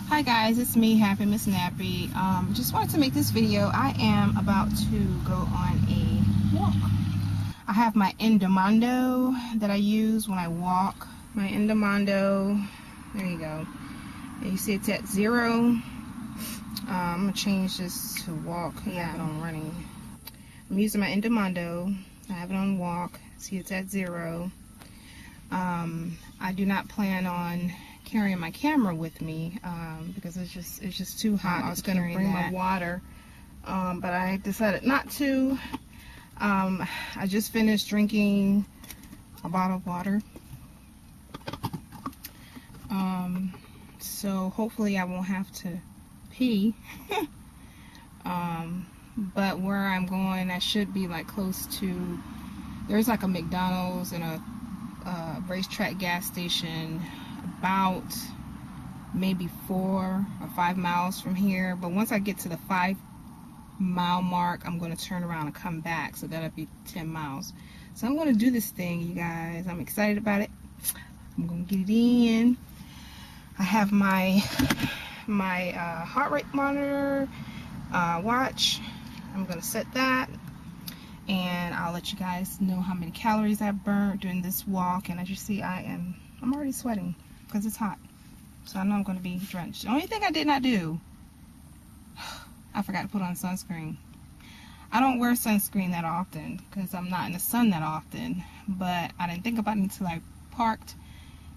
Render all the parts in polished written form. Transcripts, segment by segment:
Hi guys, it's me, Happy Miss Nappy. Just wanted to make this video. I am about to go on a walk. I have my Endomondo that I use when I walk. My Endomondo, there you go. And you see it's at 0. I'm gonna change this to walk. I have it on running. I'm using my Endomondo. I have it on walk. See it's at 0. I do not plan on carrying my camera with me because it's just too hot. I was going to bring my water, but I decided not to. I just finished drinking a bottle of water, so hopefully I won't have to pee. But where I'm going, I should be like close to, there's like a McDonald's and a racetrack gas station about maybe 4 or 5 miles from here. But once I get to the 5-mile mark, I'm going to turn around and come back, so that'll be 10 miles. So I'm going to do this thing, you guys. I'm excited about it. I'm going to get it in. I have my heart rate monitor watch. I'm going to set that, and I'll let you guys know how many calories I burnt during this walk. And as you see, I'm already sweating because it's hot, so I know I'm going to be drenched. The only thing I did not do, I forgot to put on sunscreen. I don't wear sunscreen that often because I'm not in the sun that often, but I didn't think about it until I parked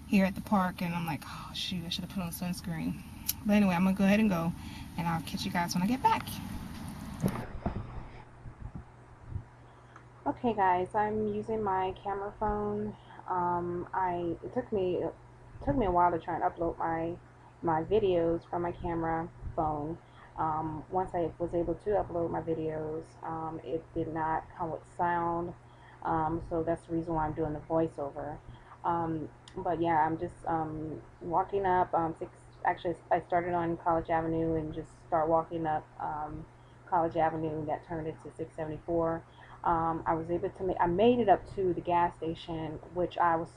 here at the park, and I'm like, oh shoot, I should have put on sunscreen. But anyway, I'm going to go ahead and go, and I'll catch you guys when I get back. Okay guys, I'm using my camera phone. It took me a while to try and upload my videos from my camera phone. Once I was able to upload my videos, it did not come with sound. So that's the reason why I'm doing the voiceover. But yeah, I'm just walking up actually I started on College Avenue and just start walking up College Avenue. That turned into 674. I was able to I made it up to the gas station, which I was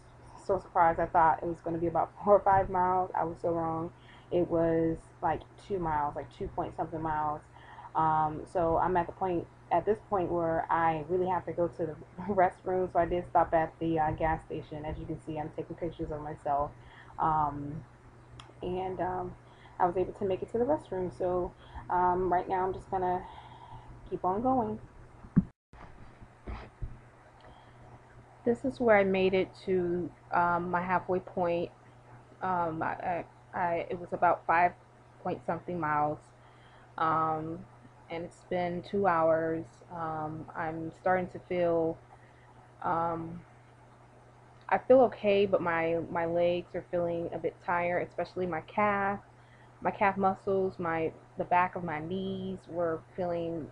so surprised. I thought it was going to be about 4 or 5 miles. I was so wrong. It was like 2 miles, like 2 point something miles. So I'm at this point where I really have to go to the restroom. So I did stop at the gas station. As you can see, I'm taking pictures of myself, and I was able to make it to the restroom. So right now I'm just gonna keep on going. This is where I made it to my halfway point. It was about 5 point something miles, um, and it's been 2 hours. I'm starting to feel, um, I feel okay, but my legs are feeling a bit tired, especially my calf muscles, the back of my knees were feeling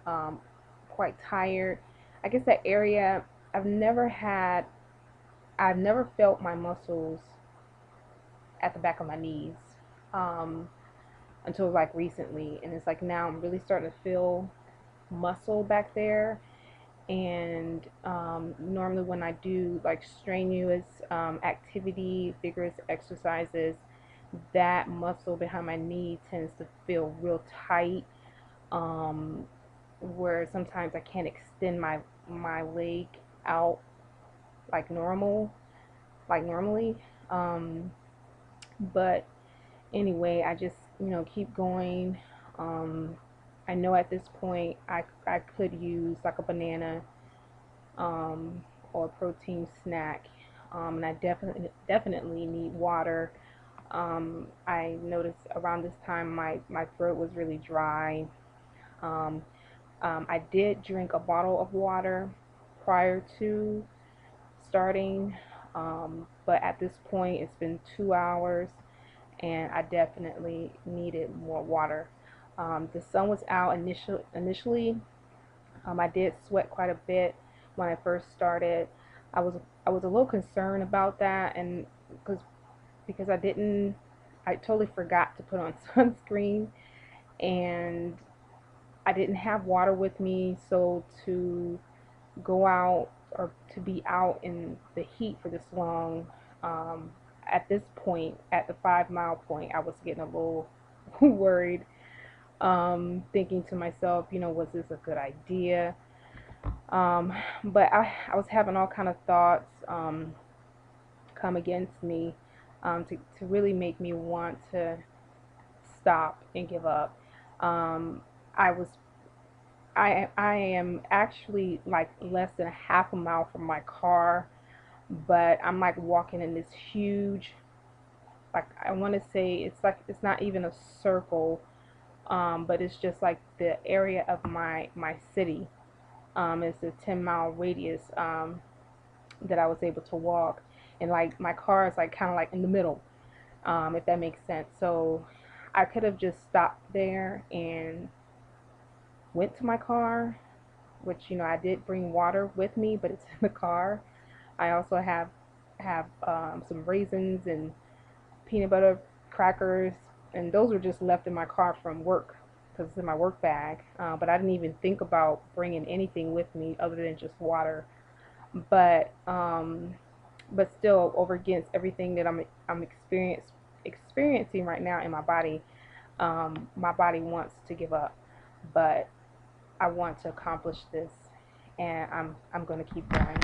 quite tired. I guess that area I've never had I've never felt my muscles at the back of my knees um, until like recently, and it's like now I'm really starting to feel muscle back there. And normally when I do like strenuous activity, vigorous exercises, that muscle behind my knee tends to feel real tight, um, where sometimes I can't extend my leg out like normally. Um, but anyway, I just keep going. Um, I know at this point I could use like a banana um, or a protein snack, and I definitely need water. I noticed around this time my throat was really dry. Um, I did drink a bottle of water prior to starting, but at this point it's been 2 hours and I definitely needed more water. The sun was out initially. I did sweat quite a bit when I first started. I was I was a little concerned about that, and because I totally forgot to put on sunscreen, and I didn't have water with me, so to go out or to be out in the heat for this long, at this point, at the 5 mile point, I was getting a little worried, thinking to myself, was this a good idea? Um, but I was having all kind of thoughts come against me, to really make me want to stop and give up. Um, I was I am actually like less than a half a mile from my car, but I'm like walking in this huge, like, I want to say it's like it's not even a circle, but it's just like the area of my city. It's a 10-mile radius, that I was able to walk, and like my car is like kind of like in the middle, if that makes sense. So I could have just stopped there and went to my car, which I did bring water with me, but it's in the car. I also have some raisins and peanut butter crackers, and those were just left in my car from work because it's in my work bag. But I didn't even think about bringing anything with me other than just water. But but still, over against everything that I'm experiencing right now in my body wants to give up. But I want to accomplish this, and I'm going to keep going.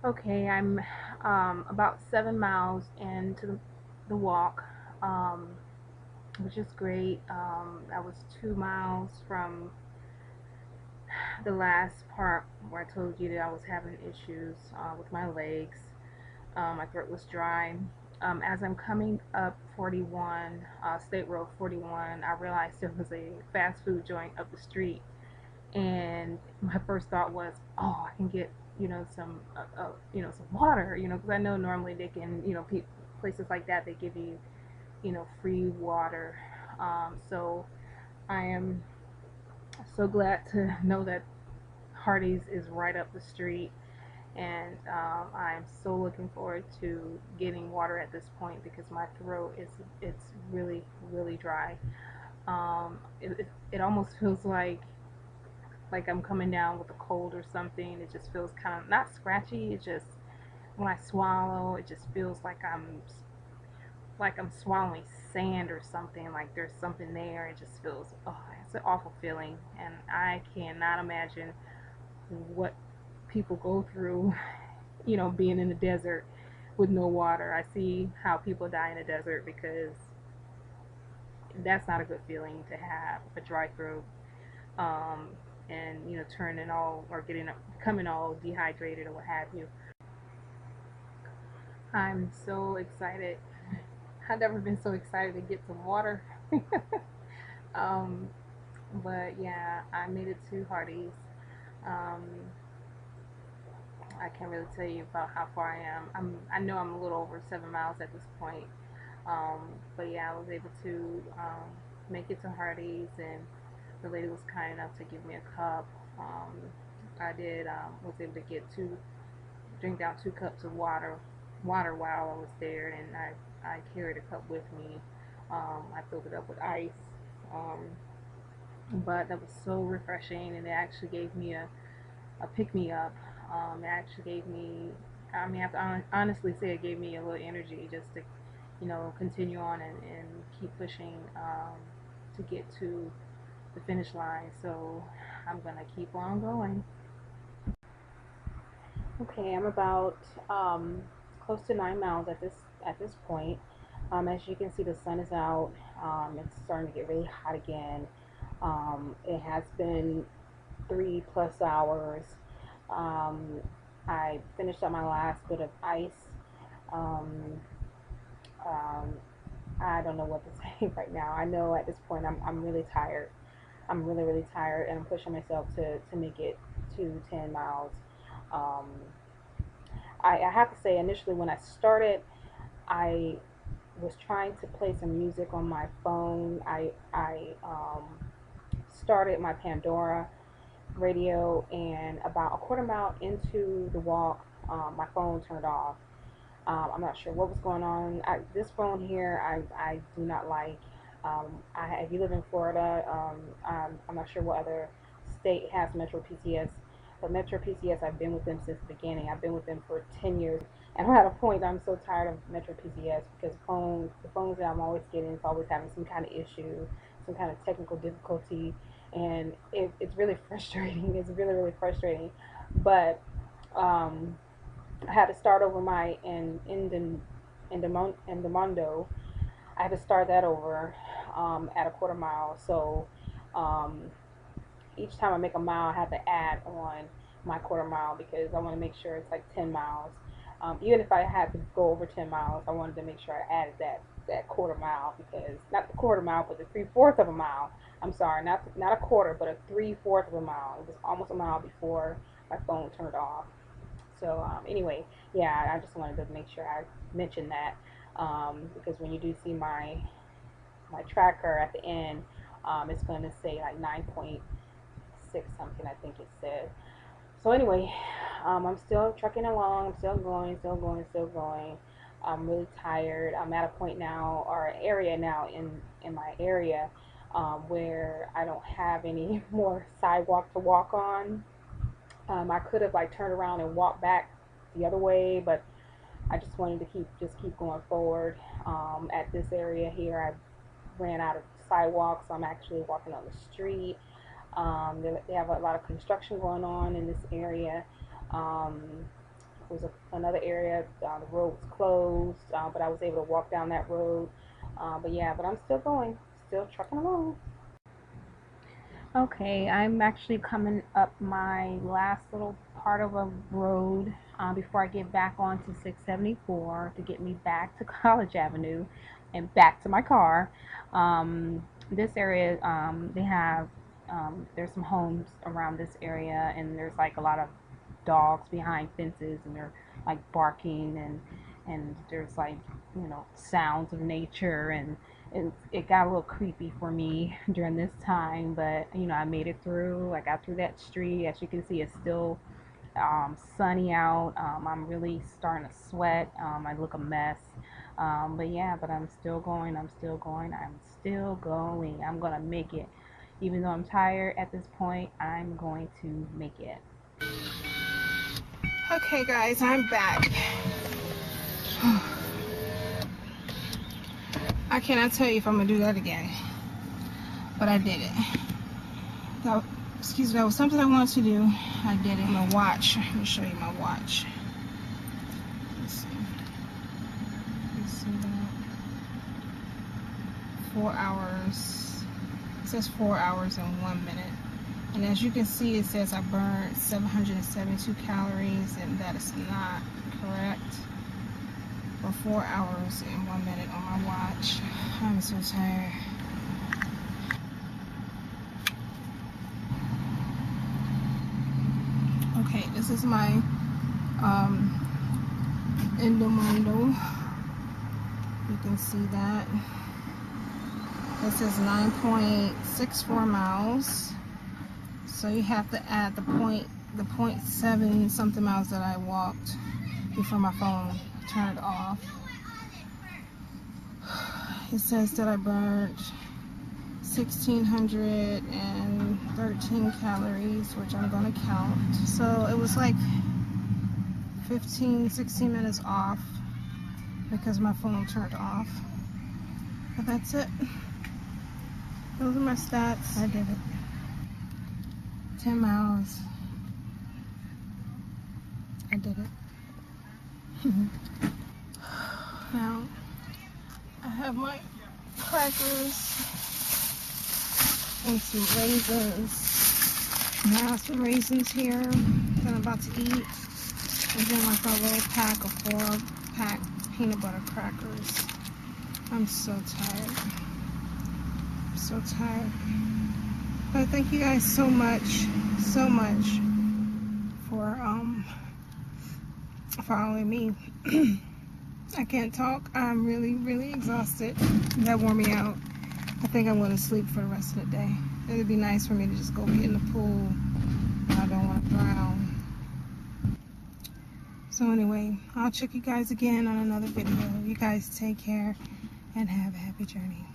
Okay, I'm about 7 miles into the walk, um, which is great. I was 2 miles from the last part where I told you that I was having issues with my legs. My throat was dry. As I'm coming up 41, State Road 41, I realized there was a fast food joint up the street, and my first thought was, oh, I can get some some water, because I know normally they can, places like that, they give you free water. So I am so glad to know that Hardee's is right up the street, and I'm so looking forward to getting water at this point because my throat is it's really dry. It almost feels like I'm coming down with a cold or something. It just feels kind of not scratchy. It just when I swallow, it just feels like I'm swallowing sand or something. Like there's something there. It just feels, oh, it's an awful feeling, and I cannot imagine what people go through, being in the desert with no water. I see how people die in the desert because that's not a good feeling to have a dry throat, um, and turning all or becoming all dehydrated or what have you. I'm so excited. I've never been so excited to get some water. um, but yeah, I made it to Hardee's. Um, I can't really tell you about how far I am. I know I'm a little over 7 miles at this point. But yeah, I was able to make it to Hardee's, and the lady was kind enough to give me a cup. I did was able to drink down 2 cups of water while I was there, and I carried a cup with me. I filled it up with ice. Um, but that was so refreshing, and it actually gave me a pick me up. It actually gave me, I mean, I have to honestly say it gave me a little energy just to, continue on and keep pushing, to get to the finish line. So I'm gonna keep on going. Okay, I'm about close to 9 miles at this point. As you can see, the sun is out. It's starting to get really hot again. It has been 3 plus hours. Um, I finished up my last bit of ice. Um, um, I don't know what to say right now. I know at this point I'm really tired. I'm really tired, and I'm pushing myself to make it to 10 miles. Um, I have to say, initially when I started, I was trying to play some music on my phone. I started my Pandora radio, and about a quarter mile into the walk, my phone turned off. I'm not sure what was going on. This phone here, I do not like. If you live in Florida, I'm not sure what other state has Metro PCS, But Metro PCS, I've been with them since the beginning. I've been with them for 10 years. And I'm at a point I'm so tired of Metro PCS because the phones that I'm always getting is always having some kind of issue, some kind of technical difficulty. And it's really frustrating. It's really, really frustrating. But I had to start over my Endomondo. I had to start that over at a quarter mile. So um, each time I make a mile, I have to add on my quarter mile because I want to make sure it's like 10 miles. Even if I had to go over 10 miles, I wanted to make sure I added that quarter mile, because not the quarter mile, but the 3/4 of a mile. I'm sorry, not a quarter, but a 3/4 of a mile. It was almost a mile before my phone turned off. So anyway, yeah, I just wanted to make sure I mentioned that, because when you do see my tracker at the end, it's going to say like 9.6 something, I think it said. So anyway, I'm still trucking along. I'm still going, still going, still going. I'm really tired. I'm at a point now, or an area now in my area, where I don't have any more sidewalk to walk on. I could have like turned around and walked back the other way, but I just wanted to keep going forward. At this area here, I ran out of sidewalks, so I'm actually walking on the street. They have a lot of construction going on in this area. There was another area, the road was closed, but I was able to walk down that road. But I'm still going, still trucking along. Okay, I'm actually coming up my last little part of a road before I get back onto 674 to get me back to College Avenue and back to my car. This area, they have, there's some homes around this area, and there's like a lot of dogs behind fences, and they're like barking, and there's like, sounds of nature, and it got a little creepy for me during this time, but I made it through. I got through that street. As you can see, it's still sunny out. I'm really starting to sweat. I look a mess, but I'm still going. I'm still going. I'm still going. I'm gonna make it. Even though I'm tired at this point, I'm going to make it. Okay guys, I'm back. I cannot tell you if I'm gonna do that again, but I did it. That was something I wanted to do. I did it. My watch. Let me show you my watch. Let's see. Let's see that. 4 hours. It says 4 hours and 1 minute. And as you can see, it says I burned 772 calories, and that is not correct. For 4 hours and 1 minute on my watch. I'm so tired. Okay, this is my Endomondo. You can see that. It says 9.64 miles. So you have to add the 0.7 something miles that I walked before my phone turned off. It says that I burned 1,613 calories, which I'm gonna count. So it was like 16 minutes off because my phone turned off. But that's it. Those are my stats. I did it. 10 miles. I did it. Now, I have my crackers and some raisins. And I have some raisins here that I'm about to eat. And then like a little pack of 4-pack peanut butter crackers. I'm so tired. I'm so tired. But thank you guys so much for following me. I can't talk. I'm really exhausted. That wore me out. I think I'm going to sleep for the rest of the day. It would be nice for me to just go get in the pool. I don't want to drown. So anyway, I'll check you guys again on another video. You guys take care and have a happy journey.